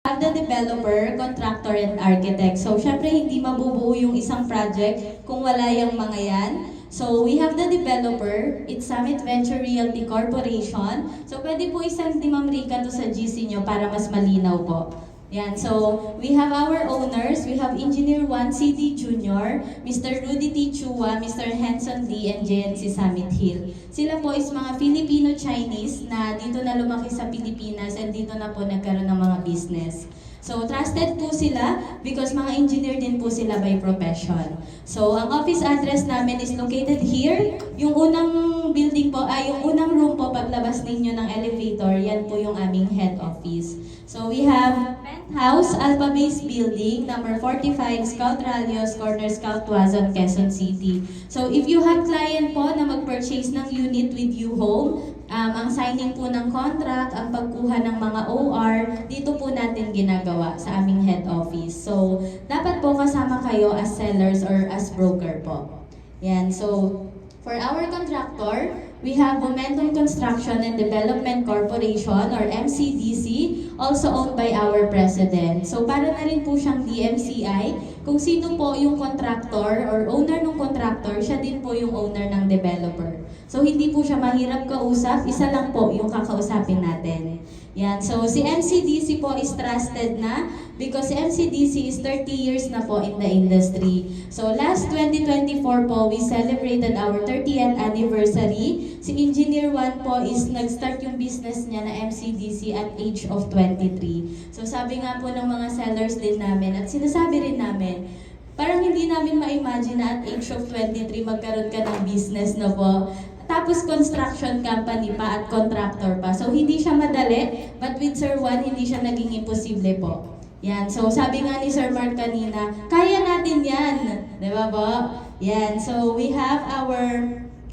Have the developer, contractor, and architect. So, syempre, hindi mabubuo yung isang project kung wala yung mga yan. So, we have the developer, it's Summit Venture Realty Corporation. So, pwede po isang di Ma'am Rica to sa GC nyo para mas malinaw po. Yan, so we have our owners, we have Engineer Juan C.D. Jr., Mr. Rudy T. Chua, Mr. Henson D. and JNC Summit Hill. Sila po is mga Filipino-Chinese na dito na lumaki sa Pilipinas and dito na po nagkaroon ng mga business. So, trusted po sila because mga engineer din po sila by profession. So, ang office address namin is located here. Yung unang building po, yung unang room po paglabas ninyo ng elevator, yan po yung aming head office. So, we have Penthouse, Alpha Base Building, number 45, Scout Ralios, Corner Scout Tuazon, Quezon City. So, if you have client po na mag-purchase ng unit with you home, ang signing po ng contract, ang pagkuha ng mga OR, dito po natin ginagawa sa aming head office. So, dapat po kasama kayo as sellers or as broker po. Yan. So, for our contractor, we have Momentum Construction and Development Corporation or MCDC, also owned by our president. So, para na rin po siyang DMCI. Kung sino po yung contractor or owner ng contractor, siya din po yung owner ng developer. So, hindi po siya mahirap kausap, isa lang po yung kakausapin natin. Yan. So, si MCDC po is trusted na because si MCDC is 30 years na po in the industry. So, last 2024 po, we celebrated our 30th anniversary. Si Engineer Juan po is nag-start yung business niya na MCDC at age of 23. So, sabi nga po ng mga sellers din namin at sinasabi rin namin, parang hindi namin ma-imagine na at age of 23 magkaroon ka ng business na po. Tapos construction company pa at contractor pa. So hindi siya madali, but with Sir Juan, hindi siya naging imposible po. Yan. So sabi nga ni Sir Mark kanina, kaya natin yan. Di ba po? Yan. So we have our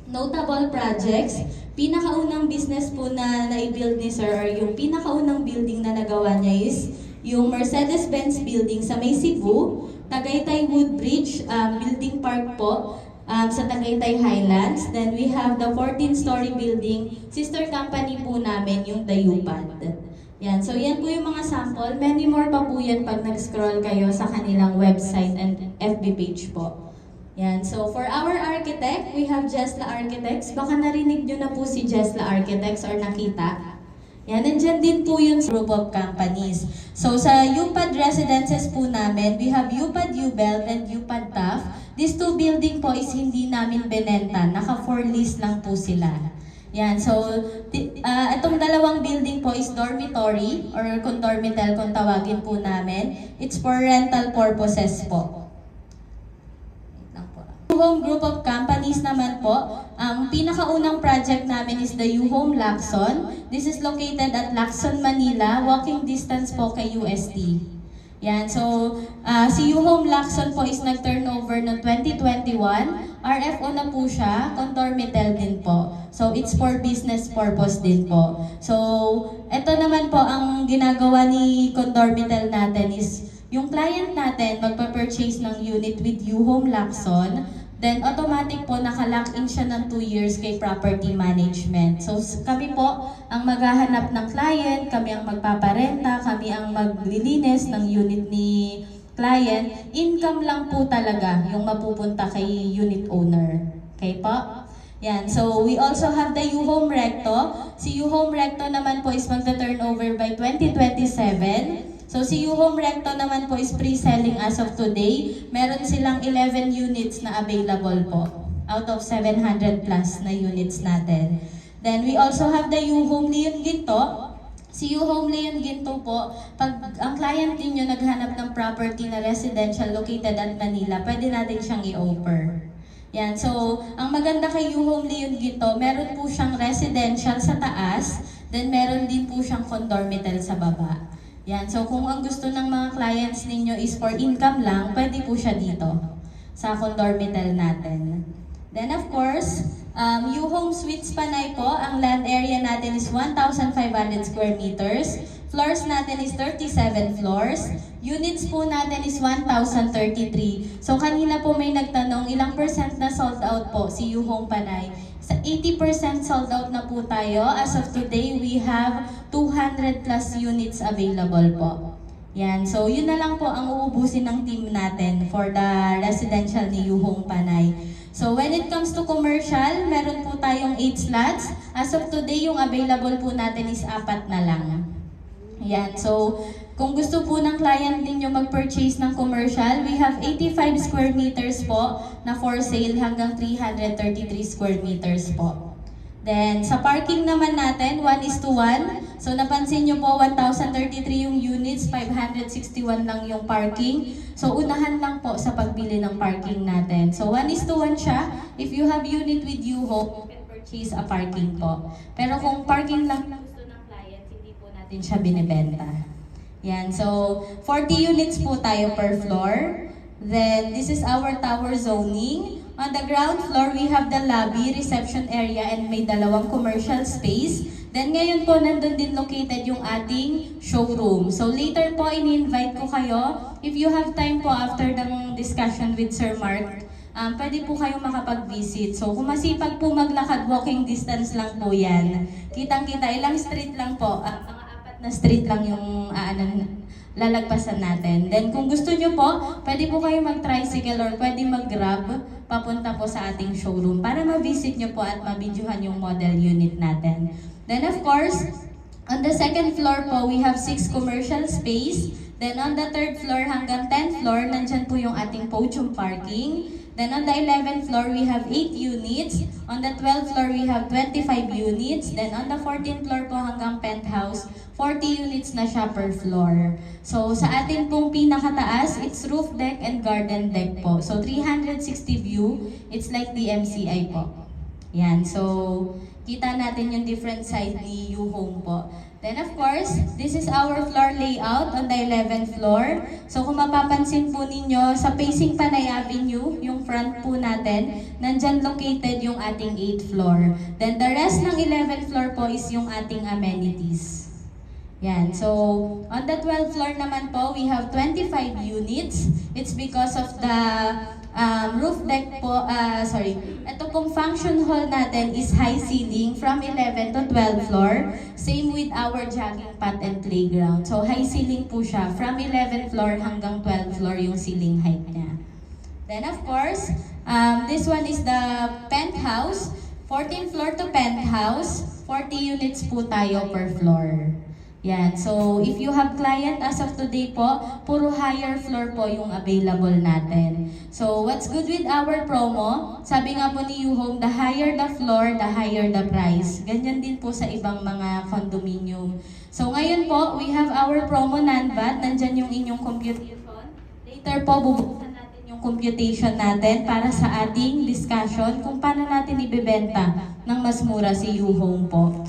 notable projects. Pinakaunang business po na na-build ni Sir, or yung pinakaunang building na nagawa niya is yung Mercedes-Benz building sa May Cebu, Tagaytay Woodbridge Building Park po, sa Tagaytay Highlands. Then we have the 14-story building, sister company po namin, yung Dayupad. Yan. So yan po yung mga sample. Many more pa po yan pag nag-scroll kayo sa kanilang website and FB page po. Yan. So for our architect, we have Jesla Architects. Baka narinig nyo na po si Jesla Architects or nakita. Yan, nandyan din po yung group of companies. So sa UPAD residences po namin, we have UPAD U-Belt and UPAD TAF. These two building po is hindi namin benenta, naka-for lease lang po sila. Yan, so itong dalawang building po is dormitory or condormital kung tawagin po namin. It's for rental purposes po. Home group of companies naman po, ang pinakaunang project namin is the U-Home Lacson. This is located at Lacson, Manila. Walking distance po kay UST. Yan, so si U-Home Lacson po is nag-turnover noong 2021. RFO na po siya, condormital din po. So it's for business purpose din po. So ito naman po ang ginagawa ni condormital natin is yung client natin magpa-purchase ng unit with U-Home Lacson. Then automatic po naka-lock-in siya ng 2 years kay property management. So kami po ang maghahanap ng client, kami ang magpaparenta, kami ang maglilinis ng unit ni client. Income lang po talaga yung mapupunta kay unit owner. Okay po? Yan. So we also have the U-Home Recto. Si U-Home Recto naman po is magta-turnover by 2027. So si U-Home Recto naman po is pre-selling as of today. Meron silang 11 units na available po out of 700 plus na units natin. Then we also have the U-Home Leon Ginto. Si U-Home Leon Ginto po, pag ang client niyo naghanap ng property na residential located at Manila, pwede natin siyang i-offer. Yan. So ang maganda kay U-Home Leon Ginto, meron po siyang residential sa taas, then meron din po siyang condormital sa baba. Yan. So kung ang gusto ng mga clients ninyo is for income lang, pwede po siya dito sa condormital natin. Then of course, U-Home Suites Panay po, ang land area natin is 1,500 square meters. Floors natin is 37 floors. Units po natin is 1,033. So kanina po may nagtanong ilang percent na sold out po si U-Home Panay. Sa 80% sold out na po tayo. As of today, we have 200 plus units available po. Yan, so yun na lang po ang uubusin ng team natin for the residential ni Yuhong Panay. So when it comes to commercial, meron po tayong 8 slots. As of today, yung available po natin is 4 na lang. Yan, so kung gusto po ng client ninyo mag-purchase ng commercial, we have 85 square meters po na for sale hanggang 333 square meters po. Then, sa parking naman natin, 1:1. So, napansin nyo po, 1,033 yung units, 561 lang yung parking. So, unahan lang po sa pagbili ng parking natin. So, 1:1 siya. If you have unit with Yuho, you can purchase a parking po. Pero kung parking lang gusto ng client, hindi po natin siya binibenta. Yan. So, 40 units po tayo per floor. Then, this is our tower zoning. On the ground floor, we have the lobby, reception area, and may 2 commercial space. Then ngayon po, nandun din located yung ating showroom. So later po, ini-invite ko kayo. If you have time po after ng discussion with Sir Mark, pwede po kayo makapag-visit. So kung masipag po maglakad, walking distance lang po yan. Kitang-kita, ilang street lang po. Mga 4 na street lang yung lalagpasan natin. Then kung gusto nyo po, pwede po kayo mag-tricycle or pwede mag-grab papunta po sa ating showroom para ma-visit nyo po at ma-videohan yung model unit natin. Then of course, on the second floor po, we have 6 commercial space. Then on the third floor hanggang 10th floor, nandyan po yung ating podium parking. Then on the 11th floor, we have 8 units. On the 12th floor, we have 25 units. Then on the 14th floor po hanggang penthouse, 40 units na siya per floor. So sa atin pong pinakataas, it's roof deck and garden deck po. So 360 view, it's like the MCI po. Yan, so kita natin yung different side ni Yuhong po. Then of course, this is our floor layout on the 11th floor. So kung mapapansin po ninyo, sa facing Panay Avenue, yung front po natin, nandyan located yung ating 8th floor. Then the rest ng 11th floor po is yung ating amenities. Yan, so on the 12th floor naman po, we have 25 units. It's because of the roof deck po, ito pong function hall natin is high ceiling from 11 to 12 floor. Same with our jogging path and playground. So high ceiling po siya, from 11th floor hanggang 12th floor yung ceiling height niya. Then of course, this one is the penthouse. 14th floor to penthouse, 40 units po tayo per floor. Yan. So, if you have client as of today po, puro higher floor po yung available natin. So, what's good with our promo? Sabi nga po ni Yuhong, the higher the floor, the higher the price. Ganyan din po sa ibang mga condominium. So, ngayon po, we have our promo non-VAT. Nandyan yung inyong computation. Later po, bubuksan natin yung computation natin para sa ating discussion kung paano natin ibebenta ng mas mura si Yuhong po.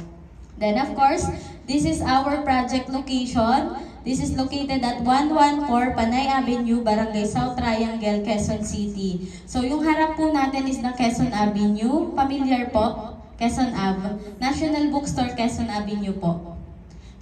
Then, of course, this is our project location. This is located at 114 Panay Avenue, Barangay South Triangle, Quezon City. So yung harap po natin is the Quezon Avenue. Familiar po? Quezon Ave. National Bookstore, Quezon Avenue po.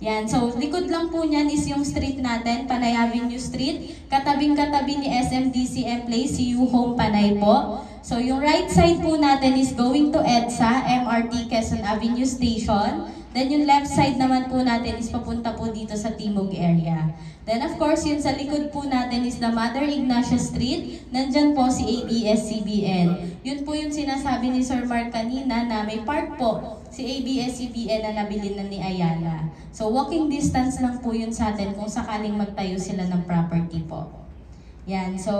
Yan. So likod lang po niyan is yung street natin, Panay Avenue Street. Katabing-katabi ni SMDCM Place, si Yuhong Panay po. So yung right side po natin is going to EDSA, MRT Quezon Avenue Station. Then yung left side naman po natin is papunta po dito sa Timog area. Then of course, yun sa likod po natin is the Mother Ignacia Street. Nandyan po si ABS-CBN. Yun po yung sinasabi ni Sir Mark kanina na may part po si ABS-CBN na nabili na ni Ayala. So walking distance lang po yun sa atin kung sakaling magtayo sila ng property po. Yan, so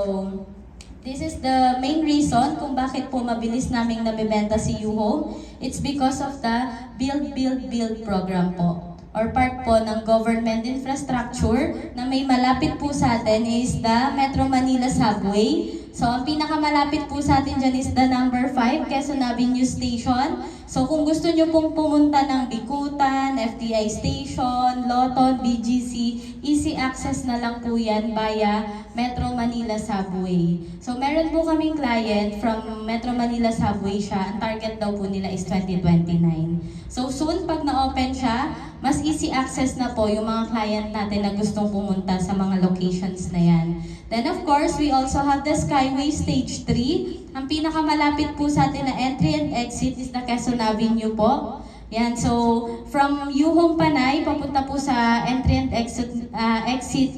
this is the main reason kung bakit po mabilis naming nabibenta si Yuhong. It's because of the Build program po. Or part po ng government infrastructure na may malapit po sa atin is the Metro Manila Subway. So ang pinakamalapit po sa atin dyan is the number 5, Quezon Avenue Station. So kung gusto nyo pong pumunta ng Bikutan, FTI Station, Loton, BGC, easy access na lang po yan via Metro Manila Subway. So meron po kaming client from Metro Manila Subway siya. Ang target daw po nila is 2029. So soon, pag na-open siya, mas easy access na po yung mga client natin na gustong pumunta sa mga locations na yan. Then of course, we also have the Skyway Stage 3. Ang pinakamalapit po sa atin na entry and exit is the Quezon Avenue po. Yan, so from U-Home Panay, papunta po sa entry and exit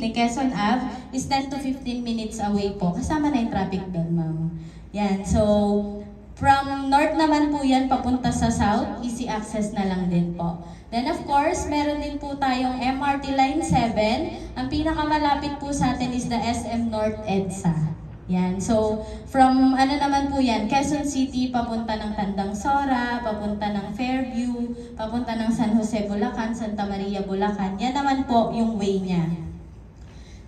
ni Quezon Ave is 10 to 15 minutes away po. Kasama na yung traffic bell, ma'am. Yan, so from north naman po yan, papunta sa south, easy access na lang din po. Then of course, meron din po tayong MRT Line 7. Ang pinakamalapit po sa atin is the SM North EDSA. Yan. So, from ano naman po yan, Quezon City, papunta ng Tandang Sora, papunta ng Fairview, papunta ng San Jose, Bulacan, Santa Maria, Bulacan. Yan naman po yung way niya.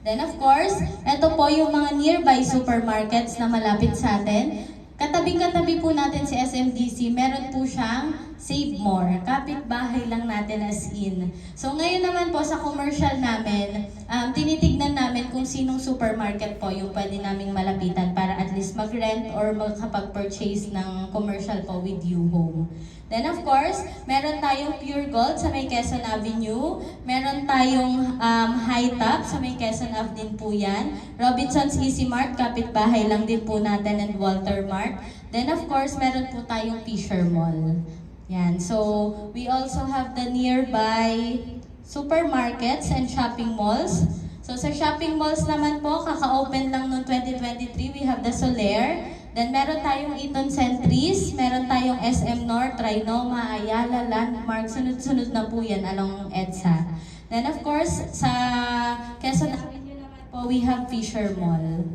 Then of course, ito po yung mga nearby supermarkets na malapit sa atin. Katabi-katabi po natin si SMDC, meron po siyang Save More. Kapit-bahay lang natin as in. So ngayon naman po sa commercial namin, tinitignan namin kung sinong supermarket po yung pwede naming malapitan para at least mag-rent or makapag-purchase ng commercial po with U-Home. Then of course, meron tayong Pure Gold sa may Quezon Avenue. Meron tayong High Top sa may Quezon Ave din po yan. Robinson's Easy Mart, kapitbahay lang din po natin, and Walter Mart. Then of course, meron po tayong Fisher Mall. Yan. So, we also have the nearby supermarkets and shopping malls. So, sa shopping malls naman po, kaka-open lang noong 2023, we have the Solaire. Then, meron tayong Eaton Centris, meron tayong SM North, Trinoma, Ayala, Landmark, sunod-sunod na po yan along EDSA. Then, of course, sa Quezon Avenue naman po, we have Fisher Mall.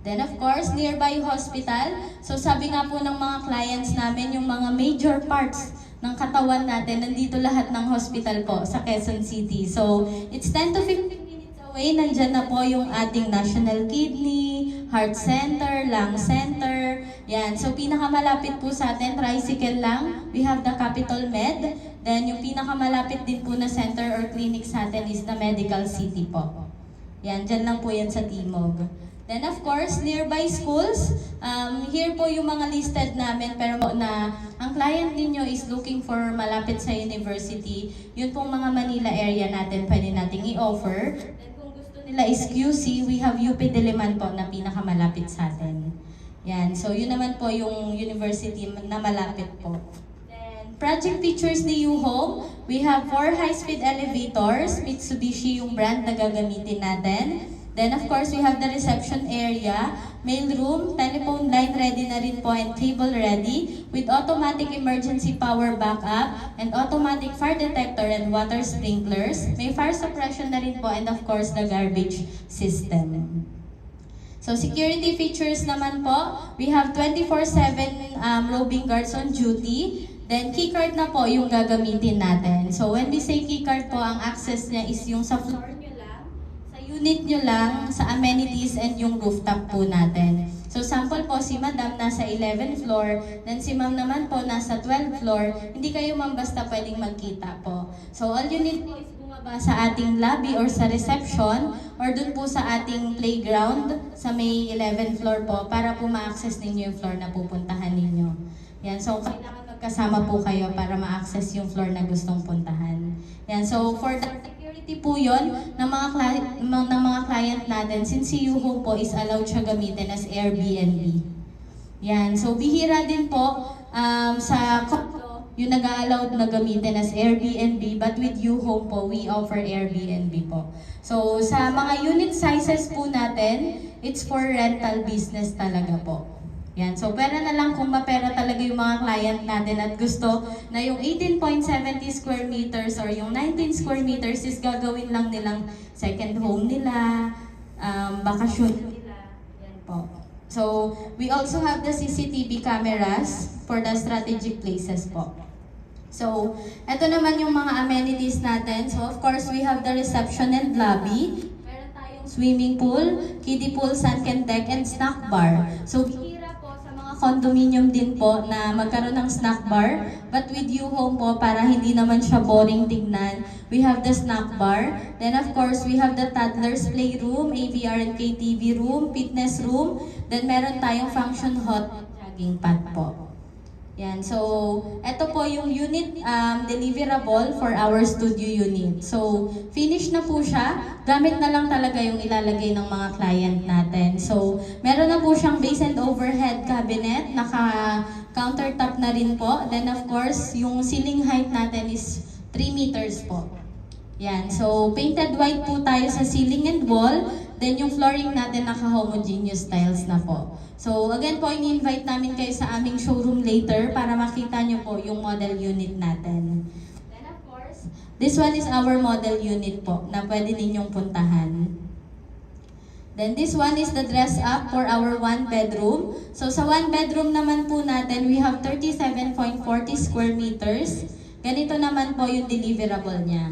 Then of course, nearby hospital. So sabi nga po ng mga clients namin, yung mga major parts ng katawan natin, nandito lahat ng hospital po sa Quezon City. So it's 10 to 15 minutes away. Nandyan na po yung ating National Kidney, Heart Center, Lung Center. Yan. So pinakamalapit po sa atin, tricycle lang. We have the Capital Med. Then yung pinakamalapit din po na center or clinic sa atin is the Medical City po. Yan. Dyan lang po yan sa Timog. Then of course, nearby schools, here po yung mga listed namin, pero na ang client ninyo is looking for malapit sa university, yun pong mga Manila area natin pwede nating i-offer. Then kung gusto nila is QC, we have UP Diliman po na pinakamalapit sa atin. Yan, so yun naman po yung university na malapit po. Then, project features ni U-Home, we have 4 high-speed elevators, Mitsubishi yung brand na gagamitin natin. Then of course, we have the reception area, mail room, telephone line ready na rin po, and table ready with automatic emergency power backup and automatic fire detector and water sprinklers. May fire suppression na rin po, and of course, the garbage system. So security features naman po, we have 24/7 roving guards on duty. Then keycard na po yung gagamitin natin. So when we say keycard po, ang access niya is yung sa floor unit nyo lang, sa amenities and yung rooftop po natin. So sample po, si Madam nasa 11th floor, then si Ma'am naman po nasa 12th floor. Hindi kayo ma'am basta pwedeng magkita po. So all you need po is bumaba sa ating lobby or sa reception or dun po sa ating playground sa may 11th floor po para po ma-access ninyo yung floor na pupuntahan ninyo. Yan, so kailangan magkasama po kayo para ma-access yung floor na gustong puntahan. Yan, so for the po yun ng mga client natin, since si U-Home po is allowed siya gamitin as Airbnb. Yan. So, bihira din po sa condo, yung nag-allowed na gamitin as Airbnb, but with U-Home po, we offer Airbnb po. So, sa mga unit sizes po natin, it's for rental business talaga po. Yan. So, pera na lang kung mapera talaga yung mga client natin at gusto na yung 18.70 square meters or yung 19 square meters is gagawin lang nilang second home nila, bakasyon nila. Yan po. So, we also have the CCTV cameras for the strategic places po. So, ito naman yung mga amenities natin. So, of course, we have the reception and lobby. Meron tayong swimming pool, kiddie pool, sunken deck, and snack bar. So, condominium din po na magkaroon ng snack bar, but with U-Home po para hindi naman siya boring tignan, we have the snack bar. Then of course, we have the toddlers playroom, AVR and KTV room, fitness room. Then meron tayong function hall, jogging pad po. Yan, so ito po yung unit deliverable for our studio unit. So finish na po siya, gamit na lang talaga yung ilalagay ng mga client natin. So meron na po siyang base and overhead cabinet, naka countertop na rin po. Then of course, yung ceiling height natin is 3 meters po. Yan, so painted white po tayo sa ceiling and wall. Then yung flooring natin naka-homogeneous tiles na po. So again po, ini-invite namin kayo sa aming showroom later para makita nyo po yung model unit natin. Then of course, this one is our model unit po na pwede ninyong puntahan. Then this one is the dress up for our 1 bedroom. So sa 1 bedroom naman po natin, we have 37.40 square meters. Ganito naman po yung deliverable niya.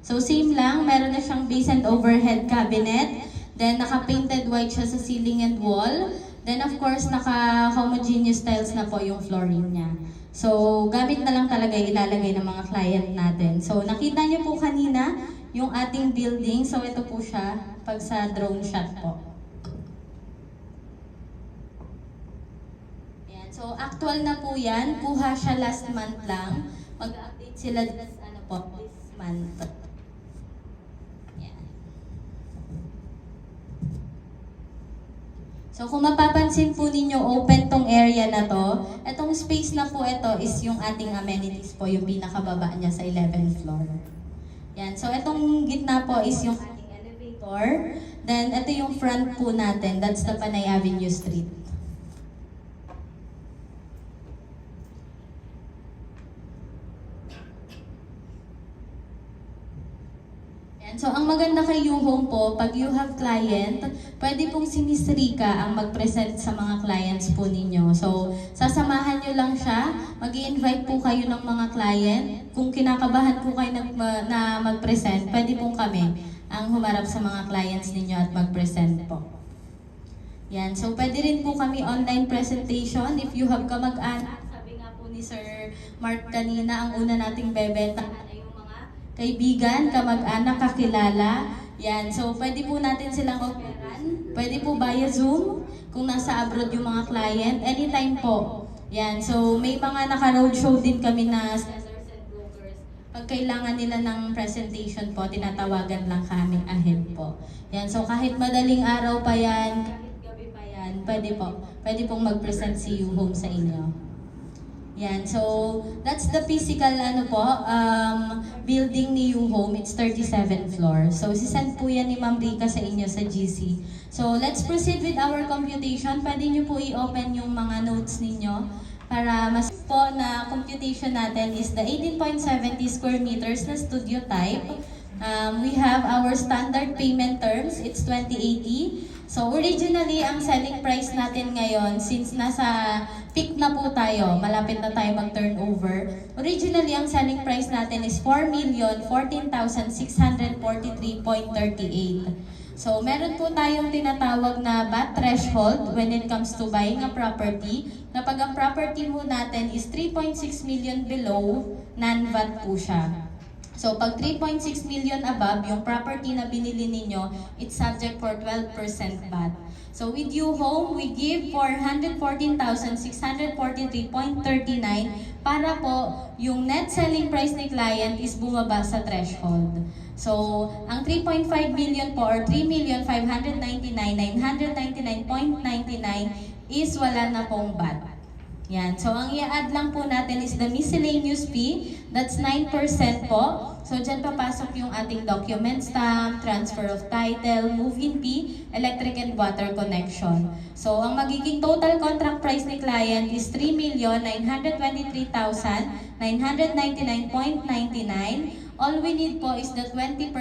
So same lang, meron na siyang base and overhead cabinet. Then naka-painted white siya sa ceiling and wall. Then of course, naka-homogeneous tiles na po yung flooring niya. So gamit na lang talaga ilalagay ng mga client natin. So nakita niyo po kanina yung ating building. So ito po siya pag sa drone shot po. Ayan. So actual na po yan. Kuha siya last month lang. Mag-update sila this month. So kung mapapansin po ninyo, open tong area na to. Itong space na po ito is yung ating amenities po, yung pinakababa niya sa 11th floor. Yan. So itong gitna po is yung ating elevator. Then ito yung front po natin, that's the Panay Avenue Street. So, ang maganda kay YouHome po, pag you have client, pwede pong si Miss Rica ang mag-present sa mga clients po ninyo. So, sasamahan nyo lang siya, mag-i-invite po kayo ng mga client. Kung kinakabahan po kayo na mag-present, pwede pong kami ang humarap sa mga clients ninyo at mag-present po. Yan. So, pwede rin po kami online presentation if you have kamag-anak. Sabi nga po ni Sir Mark kanina, ang una nating bebenta kaibigan, kamag-anak, kakilala. Yan. So, pwede po natin silang operan. Pwede po via Zoom kung nasa abroad yung mga client. Anytime po. Yan. So, may mga naka-roadshow din kami na sellers and brokers. Pag kailangan nila ng presentation po, tinatawagan lang kami ahead po. Yan. So, kahit madaling araw pa yan, kahit gabi pa yan, pwede po. Pwede pong mag-present si YouHome sa inyo. Yan, so that's the physical building ni YouHome. It's 37th floor. So sisend po yan ni Ma'am Rica sa inyo sa GC. So let's proceed with our computation. Pwede nyo po i-open yung mga notes ninyo para mas po na computation natin is the 18.70 square meters na studio type. We have our standard payment terms. It's 2080. So originally, ang selling price natin ngayon, since nasa peak na po tayo, malapit na tayo mag-turnover, originally, ang selling price natin is 4,014,643.38. So meron po tayong tinatawag na VAT threshold when it comes to buying a property. Kapag ang property mo natin is 3.6 million below, non-VAT po siya. So, pag 3.6 million above, yung property na binili ninyo, it's subject for 12% VAT. So, with YouHome, we give for 114,643.39 para po yung net selling price ni client is bumaba sa threshold. So, ang 3.5 million po or 3,599,999.99 is wala na pong VAT. Yan. So, ang i-add lang po natin is the miscellaneous fee. That's 9% po. So, dyan papasok yung ating document stamp, transfer of title, move-in fee, electric and water connection. So, ang magiging total contract price ni client is 3,923,999.99. All we need po is the 20%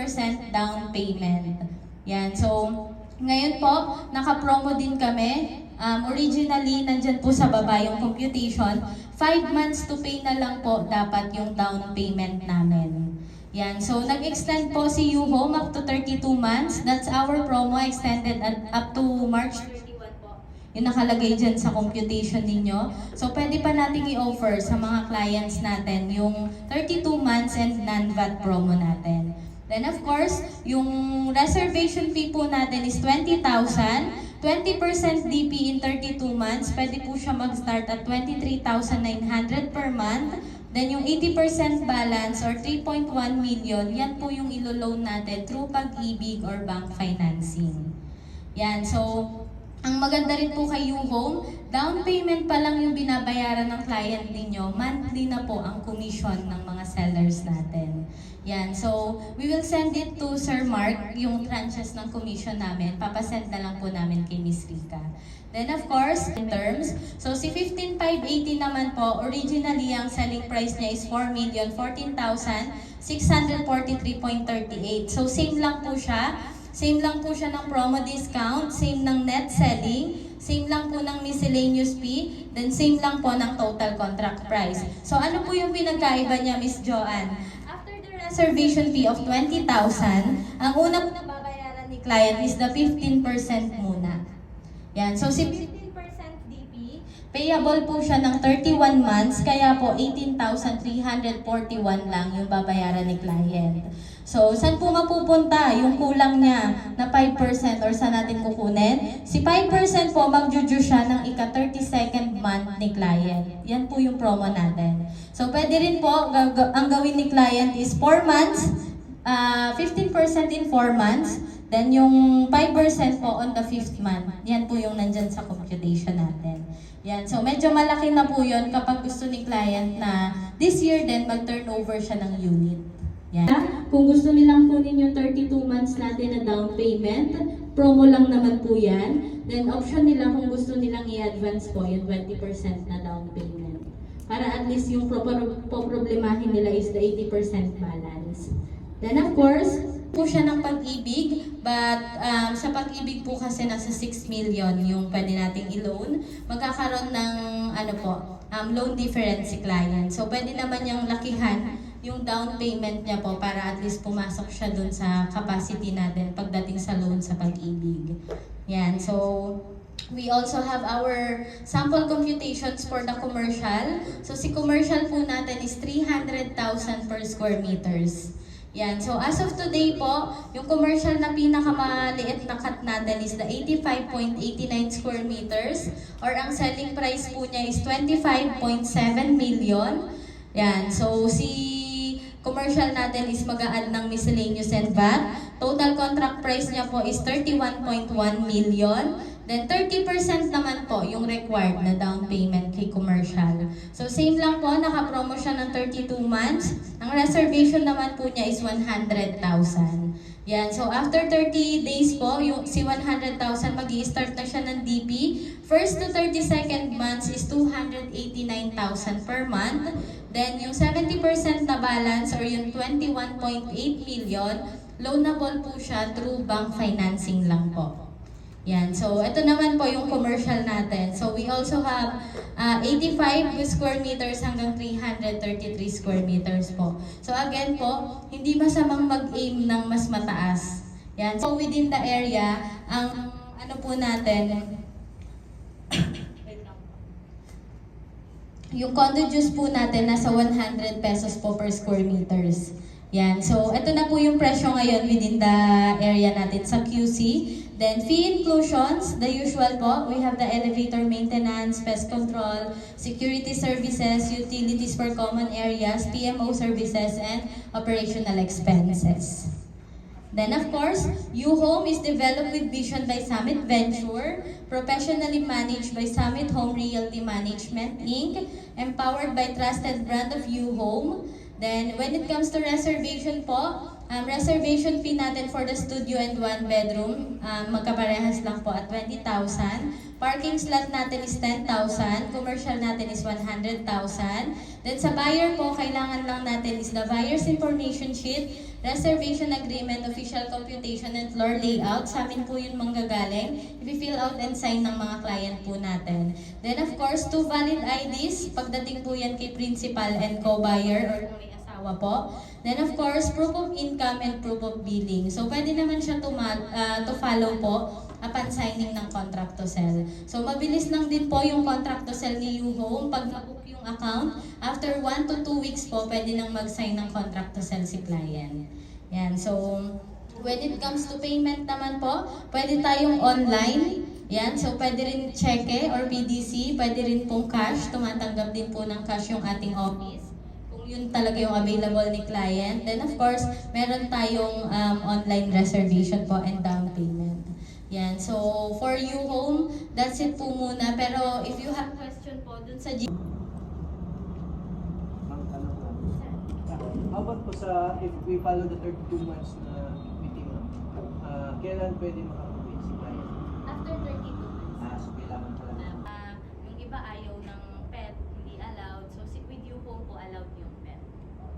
down payment. Yan. So, ngayon po, naka-promo din kami. Originally, nandyan po sa baba yung computation. 5 months to pay na lang po dapat yung down payment namin. Yan. So, nag-extend po si YouHome up to 32 months. That's our promo extended up to March 31 po. Yung nakalagay dyan sa computation ninyo. So, pwede pa natin i-offer sa mga clients natin yung 32 months and non-VAT promo natin. Then of course, yung reservation fee po natin is 20,000. 20% DP in 32 months, pwede po siya mag-start at 23,900 per month. Then yung 80% balance or 3.1 million, yan po yung ilo-loan natin through Pag-ibig or bank financing. Yan, so ang maganda rin po kay U-Home, down payment pa lang yung binabayaran ng client ninyo, monthly na po ang commission ng mga sellers natin. Yan, so we will send it to Sir Mark, yung tranches ng commission namin. Papasend na lang po namin kay Miss Rica. Then of course, in terms, so si 15,580 naman po, originally ang selling price niya is 4,014,643.38. So same lang po siya. Same lang po siya ng promo discount, same ng net selling, same lang po ng miscellaneous fee, then same lang po ng total contract price. So ano po yung pinagkaiba niya, Miss Joanne? After the reservation fee of 20,000, ang una po na babayaran ni client is the 15% muna. Yan, so si 15% DP, payable po siya ng 31 months, kaya po 18,341 lang yung babayaran ni client. So, saan po mapupunta yung kulang niya na 5% or saan natin kukunin? Si 5% po, mag-juju siya ng ika-32nd month ni client. Yan po yung promo natin. So, pwede rin po, ang gawin ni client is 4 months, 15% in 4 months, then yung 5% po on the 5th month. Yan po yung nandyan sa computation natin. Yan. So, medyo malaki na po yun kapag gusto ni client na this year din mag-turnover siya ng unit. Yan. Kung gusto nilang kunin yung 32 months natin na down payment, promo lang naman po yan. Then option nila kung gusto nilang i-advance po yung 20% na down payment. Para at least yung problemahin nila is the 80% balance. Then of course, po siya ng Pag-ibig, but sa Pag-ibig po kasi nasa 6 million yung pwede nating i-loan. Magkakaroon ng loan difference si client. So pwede naman yung lakihan yung down payment niya po para at least pumasok siya dun sa capacity natin pagdating sa loan sa Pag-ibig. Yan, so we also have our sample computations for the commercial. So si commercial po natin is 300,000 per square meters. Yan, so as of today po, yung commercial na pinakamaliit na cut natin is the 85.89 square meters or ang selling price po niya is 25.7 million. Yan, so si commercial natin is mag-a-add ng miscellaneous and VAT. Total contract price niya po is 31.1 million. Then 30% naman po yung required na down payment kay commercial. So same lang po, naka-promo siya ng 32 months. Ang reservation naman po niya is 100,000. Yan, so after 30 days po, yung si 100,000 mag-i-start na siya ng DP. First to 32nd months is 289,000 per month. Then yung 70% na balance or yung 21.8 million, loanable po siya through bank financing lang po. Yan, so ito naman po yung commercial natin. So we also have 85 square meters hanggang 333 square meters po. So again po, hindi masamang mag-aim ng mas mataas. Yan, so within the area, ang ano po natin, yung condo dues po natin nasa 100 pesos po per square meters. Yan, so ito na po yung presyo ngayon within the area natin sa QC. Then fee inclusions, the usual po, we have the elevator maintenance, pest control, security services, utilities for common areas, PMO services, and operational expenses. Then of course, U-Home is developed with vision by Summit Venture, professionally managed by Summit Home Realty Management Inc., empowered by trusted brand of U-Home. Then when it comes to reservation po, reservation fee natin for the studio and 1 bedroom, magkaparehas lang po at 20,000. Parking slot natin is 10,000. Commercial natin is 100,000. Then sa buyer po, kailangan lang natin is the buyer's information sheet, reservation agreement, official computation, and floor layout. Sa amin po yun manggagaling. I-fill out and sign ng mga client po natin. Then of course, 2 valid IDs. Pagdating po yan kay principal and co-buyer or may asawa po. Then of course, proof of income and proof of billing. So pwede naman siya to follow po upon signing ng contract to sell. So mabilis lang din po yung contract to sell ni U-Home. Pag na-book yung account, after 1 to 2 weeks po, pwede nang mag-sign ng contract to sell si client. Yan, so when it comes to payment naman po, pwede tayong online. Yan, so pwede rin cheque or PDC, pwede rin pong cash, tumatanggap din po ng cash yung ating office. Kung yun talaga yung available ni client. Then of course, meron tayong online reservation po and down payment. Yan, so for you home, that's it po muna. Pero if you have question po dun sa How about po sa, if we follow the 32 months na meeting, kailan pwede makapag-wait si client? after 32 months. So kailangan pala. Yung iba ayaw ng pet, hindi allowed. So with you home po allowed yung pet.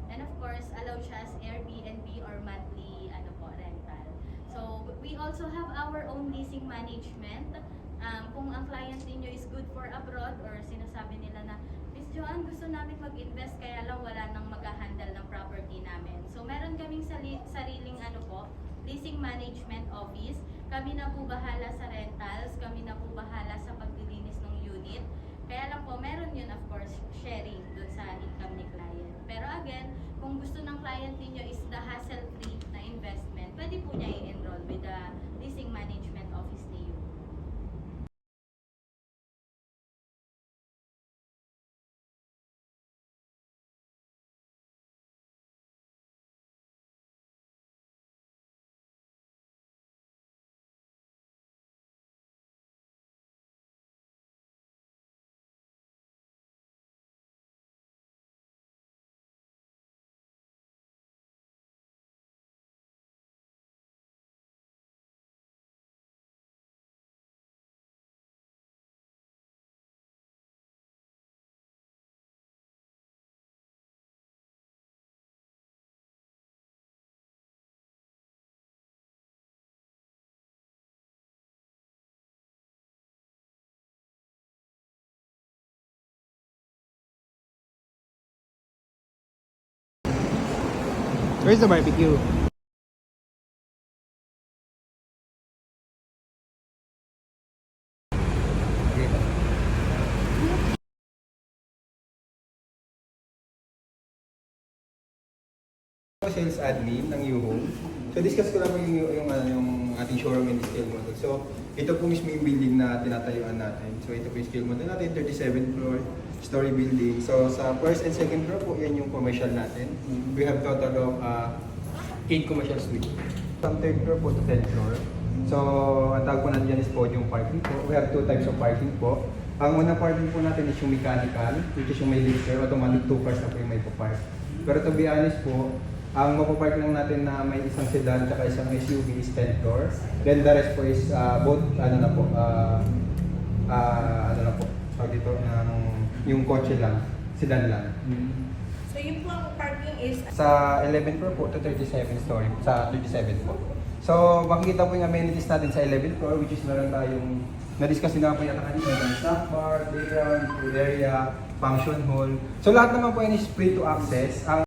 And of course, allowed siya as Airbnb or monthly rental. So we also have our own leasing management. Kung ang client ninyo is good for abroad or sinasabi nila na, Miss Joanne, gusto namin mag-invest kaya lang wala nang mag-handle ng property namin. So meron kaming sariling leasing management office. Kami na po bahala sa rentals, kami na po bahala sa paglilinis ng unit. Kaya lang po, meron yun of course, sharing dun sa income ni client. Pero again, kung gusto ng client ninyo is the hassle-free na investment, pwede po niya i-enroll with the leasing management office ni you. Where's the barbecue? Sales admin ng Yuhome. So discuss ko lang po yung ating showroom and scale model. So ito po mismo yung building na tinatayuan natin. So ito po yung scale model natin, 37th floor story building. So sa first and second floor po, yan yung commercial natin. We have total of 8 commercial suites. From third floor po to 10th floor. So ang tawag po natin yan is podium parking po. We have 2 types of parking po. Ang unang parking po natin is yung mechanical, which is yung may lifter, automatic 2 cars na po yung may park. Pero to be honest po, ang mapapark lang natin na may isang sedan at isang SUV is 10 floor. Then the rest po is both tawag dito, yung kotse lang, sedan lang. So yung po ang parking is Sa 11 floor po to 37 story, sa 37 po. So makikita po yung amenities natin sa 11th floor, which is meron tayong na-discuss din naman po yata kanina, yung snack bar, playground, food area, function hall. So lahat naman po yan is free to access.